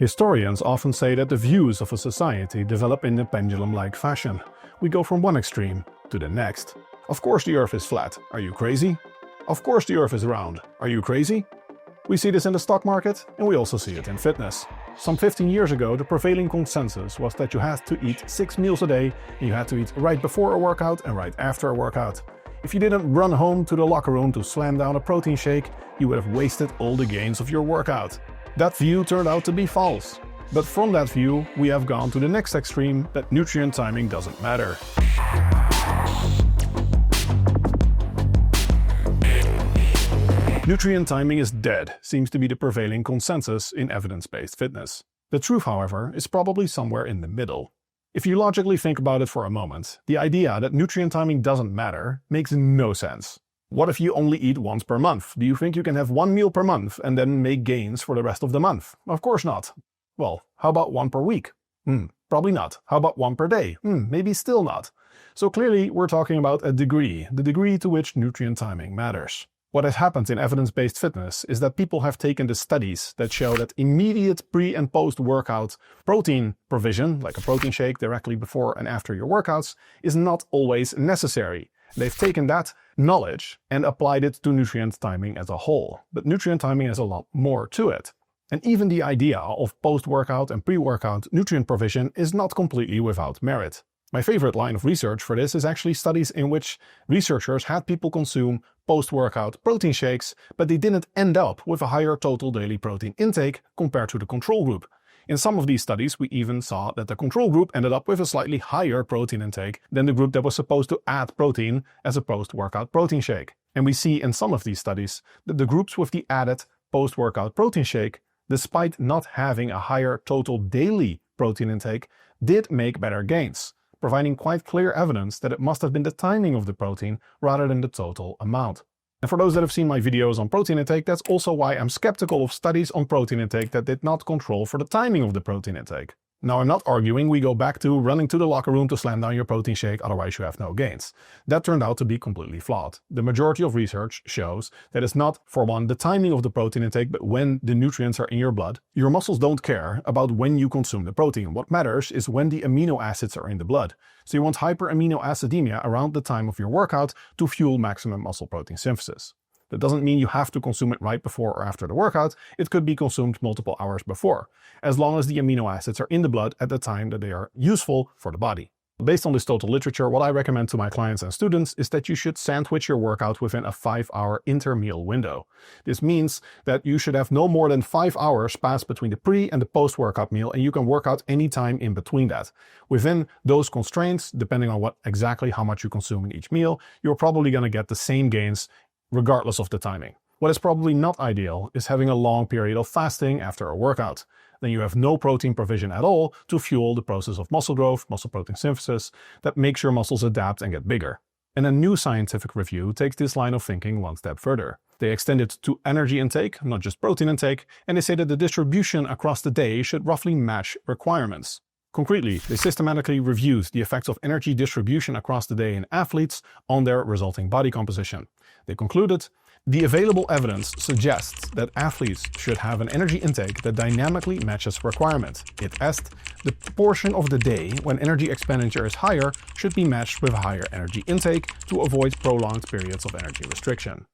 Historians often say that the views of a society develop in a pendulum-like fashion. We go from one extreme to the next. Of course the Earth is flat. Are you crazy? Of course the Earth is round. Are you crazy? We see this in the stock market, and we also see it in fitness. Some 15 years ago, the prevailing consensus was that you had to eat 6 meals a day, and you had to eat right before a workout and right after a workout. If you didn't run home to the locker room to slam down a protein shake, you would have wasted all the gains of your workout. That view turned out to be false. But from that view, we have gone to the next extreme, that nutrient timing doesn't matter. Nutrient timing is dead, seems to be the prevailing consensus in evidence-based fitness. The truth, however, is probably somewhere in the middle. If you logically think about it for a moment, the idea that nutrient timing doesn't matter makes no sense. What if you only eat once per month? Do you think you can have one meal per month and then make gains for the rest of the month? Of course not. Well, how about one per week? Probably not. How about one per day? Maybe still not. So clearly we're talking about a degree, the degree to which nutrient timing matters. What has happened in evidence-based fitness is that people have taken the studies that show that immediate pre- and post-workout protein provision, like a protein shake directly before and after your workouts, is not always necessary. They've taken that knowledge and applied it to nutrient timing as a whole. But nutrient timing has a lot more to it. And even the idea of post-workout and pre-workout nutrient provision is not completely without merit. My favorite line of research for this is actually studies in which researchers had people consume post-workout protein shakes, but they didn't end up with a higher total daily protein intake compared to the control group. In some of these studies, we even saw that the control group ended up with a slightly higher protein intake than the group that was supposed to add protein as a post-workout protein shake. And we see in some of these studies that the groups with the added post-workout protein shake, despite not having a higher total daily protein intake, did make better gains, providing quite clear evidence that it must have been the timing of the protein rather than the total amount. And for those that have seen my videos on protein intake, that's also why I'm skeptical of studies on protein intake that did not control for the timing of the protein intake. Now, I'm not arguing we go back to running to the locker room to slam down your protein shake, otherwise you have no gains. That turned out to be completely flawed. The majority of research shows that it's not, for one, the timing of the protein intake, but when the nutrients are in your blood. Your muscles don't care about when you consume the protein. What matters is when the amino acids are in the blood. So you want hyperaminoacidemia around the time of your workout to fuel maximum muscle protein synthesis. That doesn't mean you have to consume it right before or after the workout. It could be consumed multiple hours before, as long as the amino acids are in the blood at the time that they are useful for the body. Based on this total literature, what I recommend to my clients and students is that you should sandwich your workout within a 5-hour intermeal window. This means that you should have no more than 5 hours pass between the pre and the post-workout meal, and you can work out any time in between that. Within those constraints, depending on how much you consume in each meal, you're probably going to get the same gains regardless of the timing. What is probably not ideal is having a long period of fasting after a workout. Then you have no protein provision at all to fuel the process of muscle growth, muscle protein synthesis, that makes your muscles adapt and get bigger. And a new scientific review takes this line of thinking one step further. They extend it to energy intake, not just protein intake, and they say that the distribution across the day should roughly match requirements. Concretely, they systematically reviewed the effects of energy distribution across the day in athletes on their resulting body composition. They concluded, the available evidence suggests that athletes should have an energy intake that dynamically matches requirement. It asked, the portion of the day when energy expenditure is higher should be matched with a higher energy intake to avoid prolonged periods of energy restriction.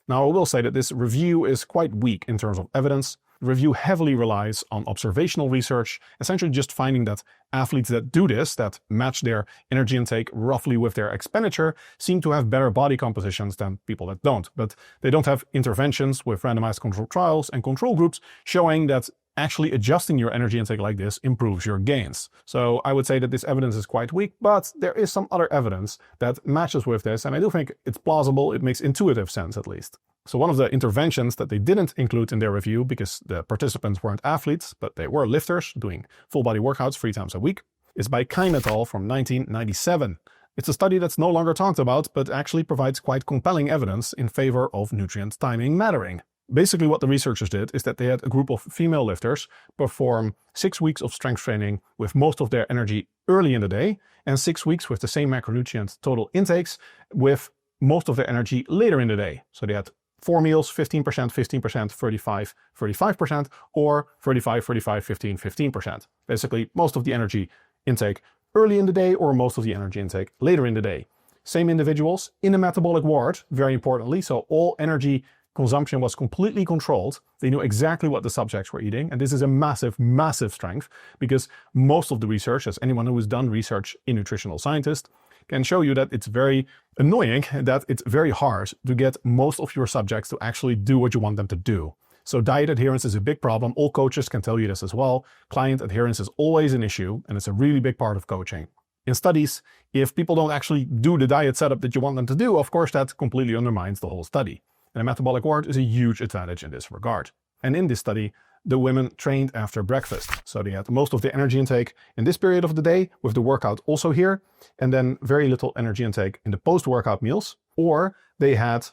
Now, I will say that this review is quite weak in terms of evidence. The review heavily relies on observational research, essentially just finding that athletes that do this, that match their energy intake roughly with their expenditure, seem to have better body compositions than people that don't. But they don't have interventions with randomized controlled trials and control groups showing that actually adjusting your energy intake like this improves your gains. So I would say that this evidence is quite weak, but there is some other evidence that matches with this, and I do think it's plausible. It makes intuitive sense, at least. So one of the interventions that they didn't include in their review, because the participants weren't athletes, but they were lifters doing full body workouts 3 times a week, is by Kime et al. From 1997. It's a study that's no longer talked about, but actually provides quite compelling evidence in favor of nutrient timing mattering. Basically what the researchers did is that they had a group of female lifters perform 6 weeks of strength training with most of their energy early in the day, and 6 weeks with the same macronutrient total intakes with most of their energy later in the day. So they had 4 meals, 15%, 15%, 35, 35%, or 35, 45, 15, 15%. Basically, most of the energy intake early in the day or most of the energy intake later in the day. Same individuals in a metabolic ward, very importantly, so all energy consumption was completely controlled. They knew exactly what the subjects were eating, and this is a massive, massive strength because most of the research, as anyone who has done research in nutritional scientists, can show you that it's very annoying, that it's very hard to get most of your subjects to actually do what you want them to do. So diet adherence is a big problem. All coaches can tell you this as well. Client adherence is always an issue, and it's a really big part of coaching. In studies, if people don't actually do the diet setup that you want them to do, of course that completely undermines the whole study. And a metabolic ward is a huge advantage in this regard. And in this study, the women trained after breakfast. So they had most of the energy intake in this period of the day, with the workout also here, and then very little energy intake in the post-workout meals, or they had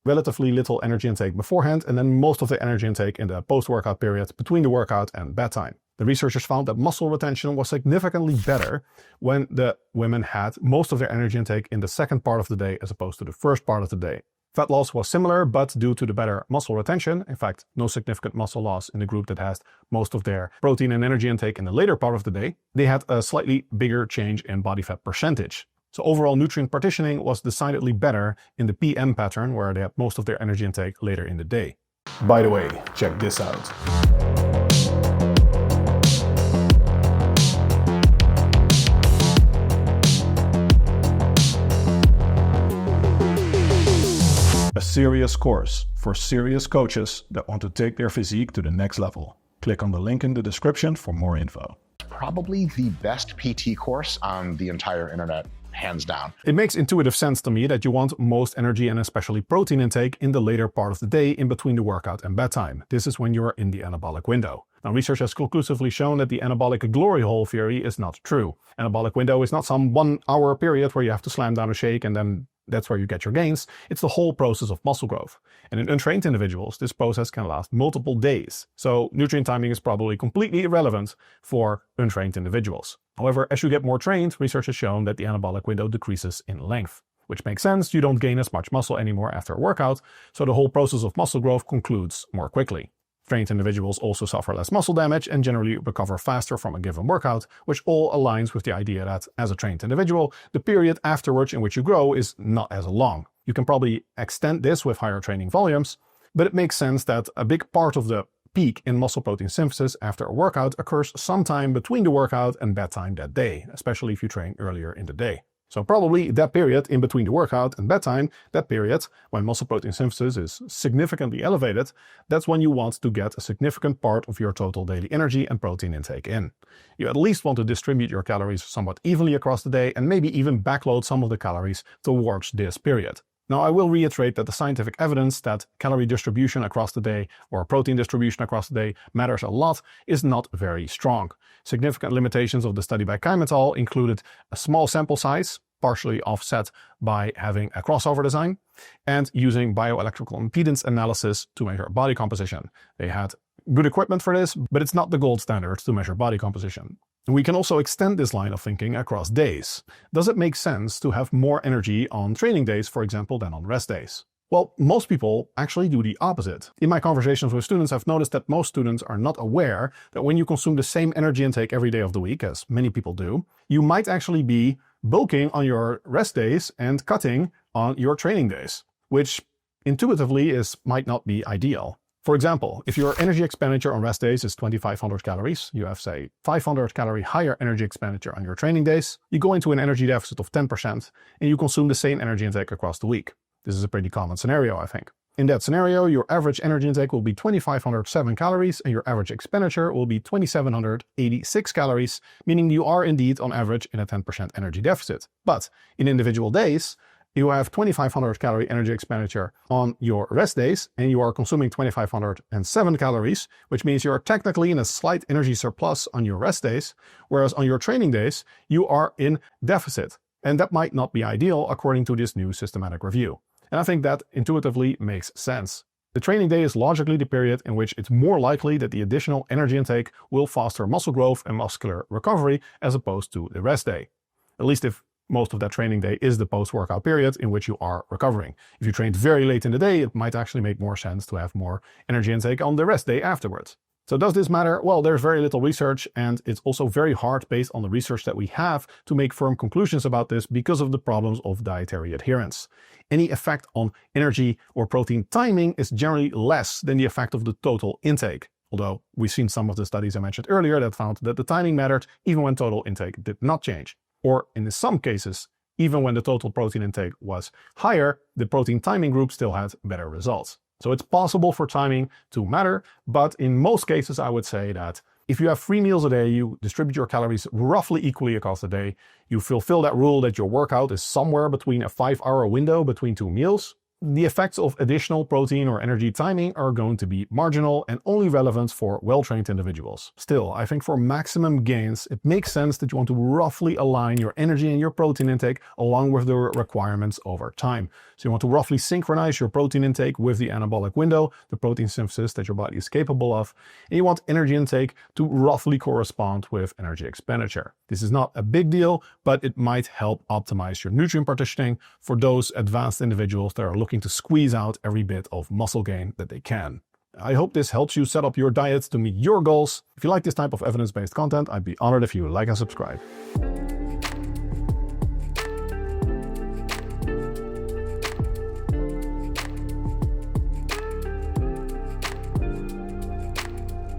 relatively little energy intake beforehand, and then most of the energy intake in the post-workout period between the workout and bedtime. The researchers found that muscle retention was significantly better when the women had most of their energy intake in the second part of the day as opposed to the first part of the day. Fat loss was similar, but due to the better muscle retention, in fact, no significant muscle loss in the group that has most of their protein and energy intake in the later part of the day, they had a slightly bigger change in body fat percentage. So overall nutrient partitioning was decidedly better in the PM pattern, where they had most of their energy intake later in the day. By the way, check this out. A serious course for serious coaches that want to take their physique to the next level. Click on the link in the description for more info. Probably the best PT course on the entire internet, hands down. It makes intuitive sense to me that you want most energy and especially protein intake in the later part of the day in between the workout and bedtime. This is when you're in the anabolic window. Now, research has conclusively shown that the anabolic glory hole theory is not true. Anabolic window is not some 1 hour period where you have to slam down a shake and then that's where you get your gains. It's the whole process of muscle growth. And in untrained individuals, this process can last multiple days. So nutrient timing is probably completely irrelevant for untrained individuals. However, as you get more trained, research has shown that the anabolic window decreases in length, which makes sense. You don't gain as much muscle anymore after a workout, so the whole process of muscle growth concludes more quickly. Trained individuals also suffer less muscle damage and generally recover faster from a given workout, which all aligns with the idea that, as a trained individual, the period afterwards in which you grow is not as long. You can probably extend this with higher training volumes, but it makes sense that a big part of the peak in muscle protein synthesis after a workout occurs sometime between the workout and bedtime that day, especially if you train earlier in the day. So probably that period in between the workout and bedtime, that period when muscle protein synthesis is significantly elevated, that's when you want to get a significant part of your total daily energy and protein intake in. You at least want to distribute your calories somewhat evenly across the day and maybe even backload some of the calories towards this period. Now, I will reiterate that the scientific evidence that calorie distribution across the day or protein distribution across the day matters a lot is not very strong. Significant limitations of the study by Keim et al. Included a small sample size, partially offset by having a crossover design, and using bioelectrical impedance analysis to measure body composition. They had good equipment for this, but it's not the gold standard to measure body composition. We can also extend this line of thinking across days. Does it make sense to have more energy on training days, for example, than on rest days? Well, most people actually do the opposite. In my conversations with students, I've noticed that most students are not aware that when you consume the same energy intake every day of the week, as many people do, you might actually be bulking on your rest days and cutting on your training days, which intuitively might not be ideal. For example, if your energy expenditure on rest days is 2,500 calories, you have, say, 500 calorie higher energy expenditure on your training days, you go into an energy deficit of 10% and you consume the same energy intake across the week. This is a pretty common scenario, I think. In that scenario, your average energy intake will be 2,507 calories and your average expenditure will be 2,786 calories, meaning you are indeed on average in a 10% energy deficit. But in individual days, you have 2,500 calorie energy expenditure on your rest days and you are consuming 2,507 calories, which means you are technically in a slight energy surplus on your rest days, whereas on your training days, you are in deficit. And that might not be ideal according to this new systematic review. And I think that intuitively makes sense. The training day is logically the period in which it's more likely that the additional energy intake will foster muscle growth and muscular recovery as opposed to the rest day. At least if most of that training day is the post-workout period in which you are recovering. If you trained very late in the day, it might actually make more sense to have more energy intake on the rest day afterwards. So does this matter? Well, there's very little research, and it's also very hard based on the research that we have to make firm conclusions about this because of the problems of dietary adherence. Any effect on energy or protein timing is generally less than the effect of the total intake. Although we've seen some of the studies I mentioned earlier that found that the timing mattered even when total intake did not change. Or in some cases, even when the total protein intake was higher, the protein timing group still had better results. So it's possible for timing to matter, but in most cases I would say that if you have 3 meals a day, you distribute your calories roughly equally across the day, you fulfill that rule that your workout is somewhere between a 5-hour window between 2 meals, the effects of additional protein or energy timing are going to be marginal and only relevant for well-trained individuals. Still, I think for maximum gains, it makes sense that you want to roughly align your energy and your protein intake along with the requirements over time. So you want to roughly synchronize your protein intake with the anabolic window, the protein synthesis that your body is capable of, and you want energy intake to roughly correspond with energy expenditure. This is not a big deal, but it might help optimize your nutrient partitioning for those advanced individuals that are looking to squeeze out every bit of muscle gain that they can. I hope this helps you set up your diet to meet your goals. If you like this type of evidence-based content, I'd be honored if you like and subscribe.